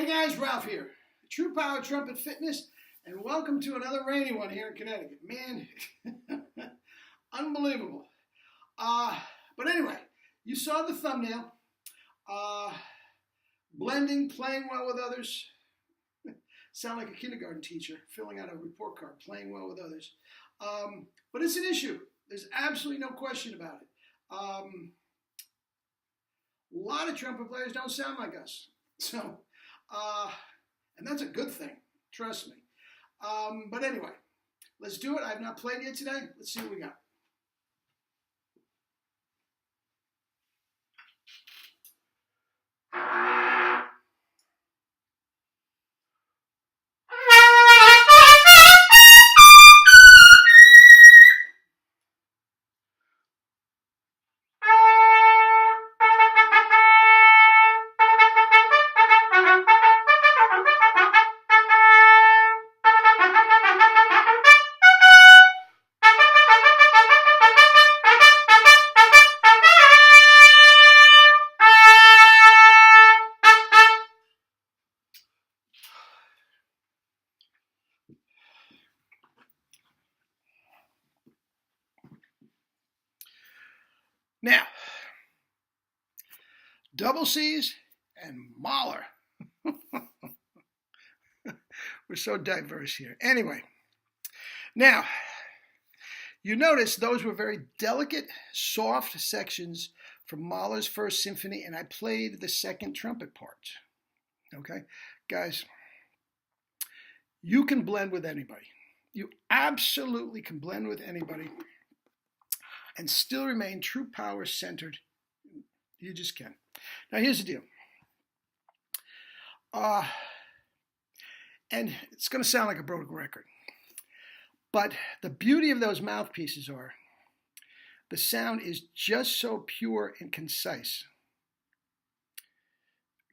guys, Ralph here, True Power Trumpet Fitness, and welcome to another rainy one here in Connecticut. Man, unbelievable. But anyway, you saw the thumbnail. Blending, playing well with others. Sound like a kindergarten teacher filling out a report card, playing well with others. But it's an issue. There's absolutely no question about it. A lot of trumpet players don't sound like us. So, and that's a good thing, trust me. But anyway, let's do it. I have not played yet today. Let's see what we got. Now, double C's and Mahler. We're so diverse here. Anyway, now, you notice those were very delicate, soft sections from Mahler's First Symphony, and I played the second trumpet part. Okay? Guys, you can blend with anybody. You absolutely can blend with anybody and still remain true power centered. You just can. Now here's the deal. And it's going to sound like a broken record, but the beauty of those mouthpieces are the sound is just so pure and concise.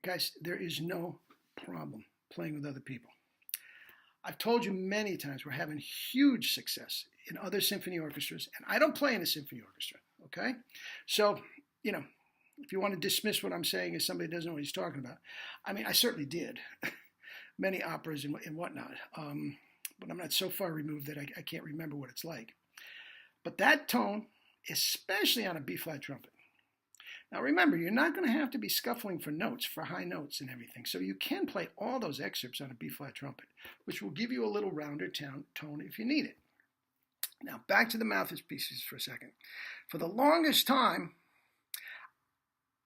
Guys, there is no problem playing with other people. I've told you many times we're having huge success in other symphony orchestras, and I don't play in a symphony orchestra, okay? So, you know, if you want to dismiss what I'm saying as somebody who doesn't know what he's talking about, I mean, I certainly did. Many operas and whatnot, but I'm not so far removed that I can't remember what it's like. But that tone, especially on a B-flat trumpet. Now remember, you're not going to have to be scuffling for notes, for high notes and everything. So you can play all those excerpts on a B-flat trumpet, which will give you a little rounder tone if you need it. Now back to the mouthpieces for a second. For the longest time,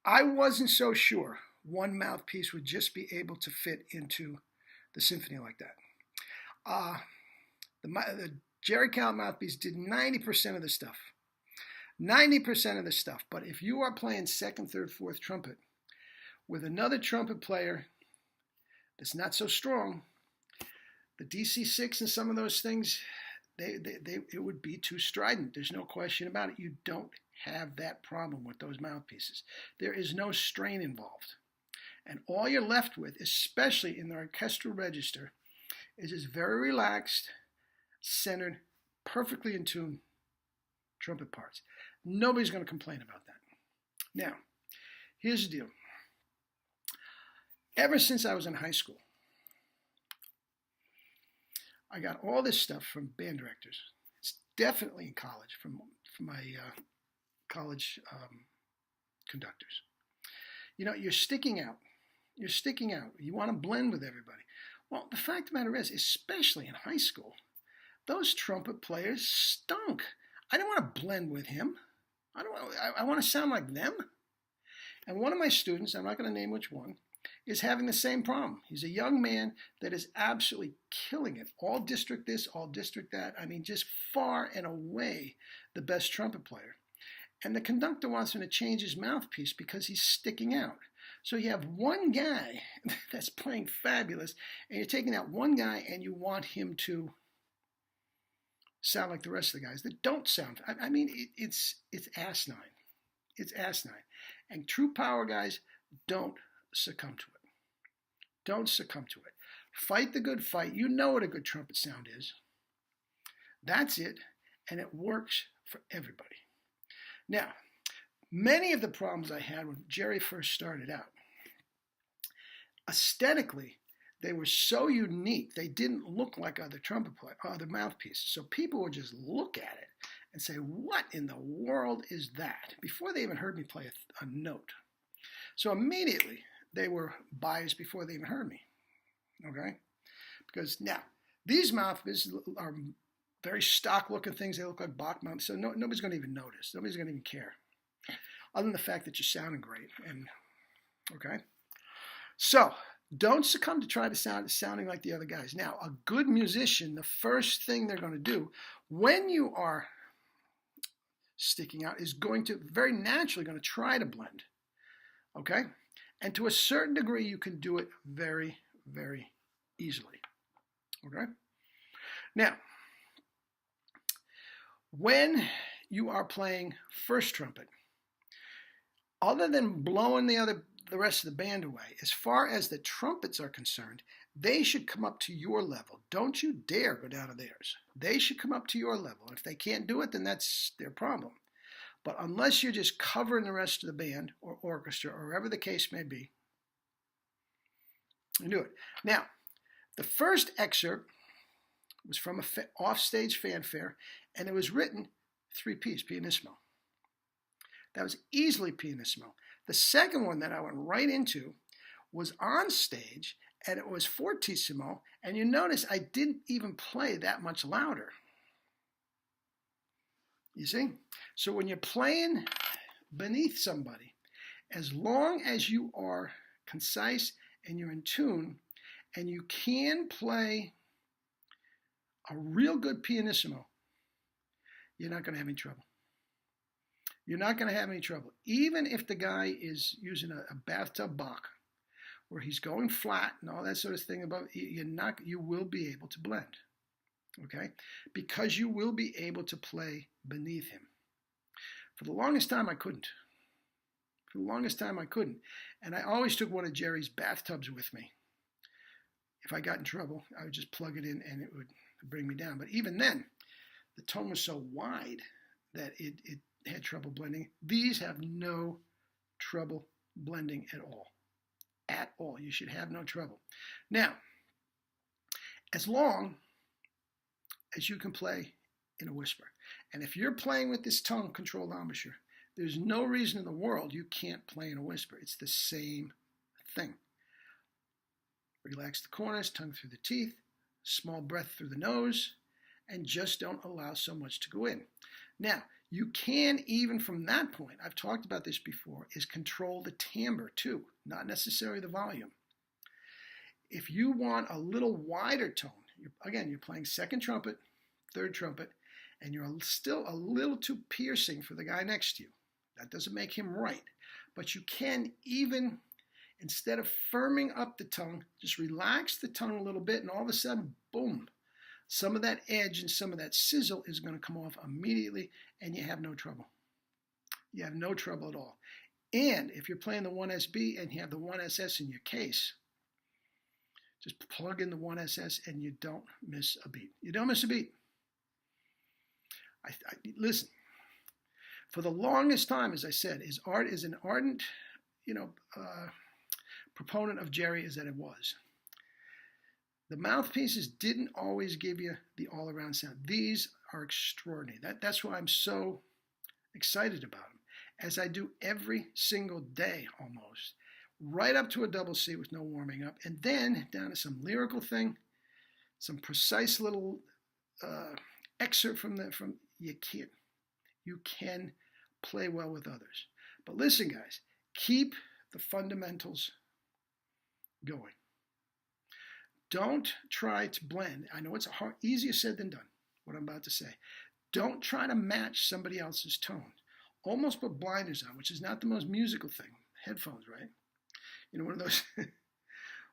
I wasn't so sure one mouthpiece would just be able to fit into the symphony like that. The Jerry Callet mouthpiece did 90% of the stuff. 90% of the stuff. But if you are playing second, third, fourth trumpet with another trumpet player that's not so strong, the DC6 and some of those things, it would be too strident. There's no question about it. You don't have that problem with those mouthpieces. There is no strain involved. And all you're left with, especially in the orchestral register, is this very relaxed, centered, perfectly in tune trumpet parts. Nobody's going to complain about that. Now, here's the deal. Ever since I was in high school, I got all this stuff from band directors. It's definitely in college, from my college conductors. You know, you're sticking out. You're sticking out. You want to blend with everybody. Well, the fact of the matter is, especially in high school, those trumpet players stunk. I didn't want to blend with him. I want to sound like them. And one of my students, I'm not going to name which one, is having the same problem. He's a young man that is absolutely killing it. All district this, all district that. I mean, just far and away the best trumpet player. And the conductor wants him to change his mouthpiece because he's sticking out. So you have one guy that's playing fabulous, and you're taking that one guy and you want him to sound like the rest of the guys that don't sound. I mean, it's asinine. It's asinine. And true power guys, don't succumb to it. Don't succumb to it. Fight the good fight. You know what a good trumpet sound is. That's it, and it works for everybody. Now, many of the problems I had when Jerry first started out, aesthetically, they were so unique. They didn't look like other other mouthpieces. So people would just look at it and say, "What in the world is that?" before they even heard me play a note. So immediately they were biased before they even heard me. Okay, because now these mouthpieces are very stock-looking things. They look like Bach mouthpieces, so nobody's going to even notice. Nobody's going to even care, other than the fact that you're sounding great. And okay, so don't succumb to try to sounding like the other guys. Now, a good musician, the first thing they're going to do when you are sticking out is going to very naturally going to try to blend. Okay, and to a certain degree, you can do it very, very easily. Okay, now when you are playing first trumpet, other than blowing the rest of the band away, as far as the trumpets are concerned, they should come up to your level. Don't you dare go down to theirs. They should come up to your level. If they can't do it, then that's their problem. But unless you're just covering the rest of the band or orchestra or whatever the case may be, you do it. Now, the first excerpt was from an offstage fanfare, and it was written 3-piece, pianissimo. That was easily pianissimo. The second one that I went right into was on stage, and it was fortissimo, and you notice I didn't even play that much louder. You see? So when you're playing beneath somebody, as long as you are concise and you're in tune, and you can play a real good pianissimo, you're not going to have any trouble. You're not going to have any trouble. Even if the guy is using a bathtub Bach, where he's going flat and all that sort of thing, you will be able to blend. Okay? Because you will be able to play beneath him. For the longest time, I couldn't. And I always took one of Jerry's bathtubs with me. If I got in trouble, I would just plug it in and it would bring me down. But even then, the tone was so wide that it had trouble blending. These have no trouble blending at all. At all. You should have no trouble. Now, as long as you can play in a whisper, and if you're playing with this tongue-controlled embouchure, there's no reason in the world you can't play in a whisper. It's the same thing. Relax the corners, tongue through the teeth, small breath through the nose, and just don't allow so much to go in. Now, you can, even from that point, I've talked about this before, is control the timbre too, not necessarily the volume. If you want a little wider tone, you're playing second trumpet, third trumpet, and you're still a little too piercing for the guy next to you. That doesn't make him right. But you can even, instead of firming up the tongue, just relax the tongue a little bit, and all of a sudden, boom, some of that edge and some of that sizzle is going to come off immediately, and you have no trouble. You have no trouble at all. And if you're playing the 1SB and you have the 1SS in your case, just plug in the 1SS and you don't miss a beat. You don't miss a beat. Listen, for the longest time, as I said, Art is an ardent, proponent of Jerry as that it was. The mouthpieces didn't always give you the all-around sound. These are extraordinary. That's why I'm so excited about them, as I do every single day almost, right up to a double C with no warming up, and then down to some lyrical thing, some precise little excerpt from you can play well with others. But listen, guys, keep the fundamentals going. Don't try to blend. I know it's easier said than done, what I'm about to say. Don't try to match somebody else's tone. Almost put blinders on, which is not the most musical thing. Headphones, right? One of those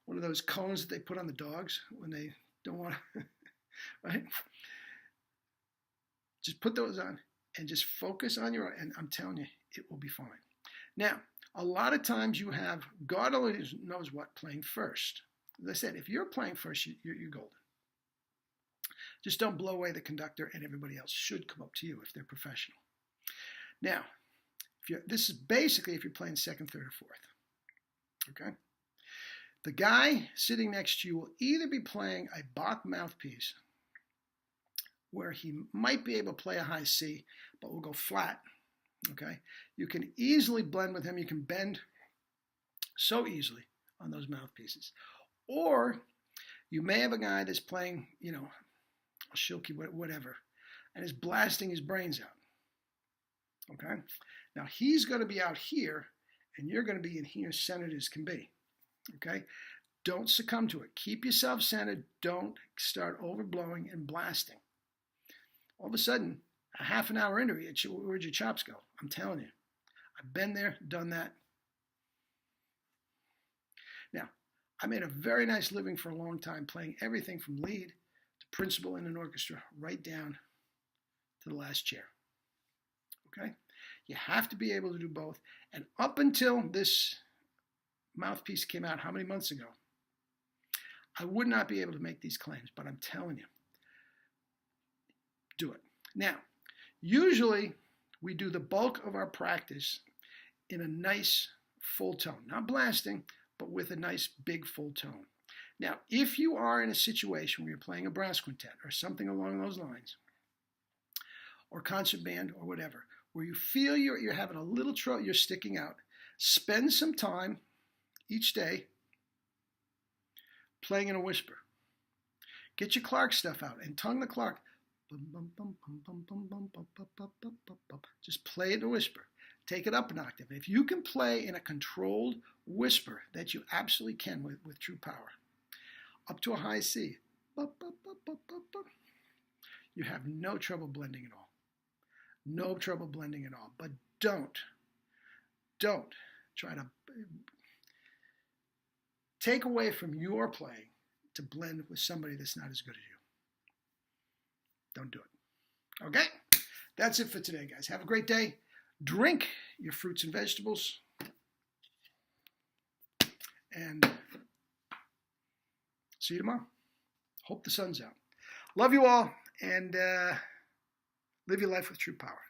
one of those cones that they put on the dogs when they don't want to, right? Just put those on and just focus on your, and I'm telling you, it will be fine. Now, a lot of times you have God only knows what playing first. As I said, if you're playing first, you're golden. Just don't blow away the conductor, and everybody else should come up to you if they're professional. Now, this is basically if you're playing second, third, or fourth. Okay? The guy sitting next to you will either be playing a Bach mouthpiece, where he might be able to play a high C, but will go flat. Okay? You can easily blend with him. You can bend so easily on those mouthpieces. Or you may have a guy that's playing, a Schilke, whatever, and is blasting his brains out. Okay? Now he's going to be out here, and you're going to be in here centered as can be. Okay? Don't succumb to it. Keep yourself centered. Don't start overblowing and blasting. All of a sudden, a half an hour into it, where'd your chops go? I'm telling you. I've been there, done that. Now, I made a very nice living for a long time playing everything from lead to principal in an orchestra, right down to the last chair. Okay? You have to be able to do both. And up until this mouthpiece came out how many months ago, I would not be able to make these claims, but I'm telling you, do it. Now, usually we do the bulk of our practice in a nice full tone, not blasting, but with a nice big full tone. Now, if you are in a situation where you're playing a brass quintet or something along those lines, or concert band or whatever, where you feel you're having a little trouble, you're sticking out, spend some time each day playing in a whisper. Get your Clark stuff out and tongue the Clark. Just play it in a whisper. Take it up an octave. If you can play in a controlled whisper, that you absolutely can with true power, up to a high C, you have no trouble blending at all. No trouble blending at all. But don't try to take away from your playing to blend with somebody that's not as good as you. Don't do it. Okay? That's it for today, guys. Have a great day. Drink your fruits and vegetables. And see you tomorrow. Hope the sun's out. Love you all, and live your life with true power.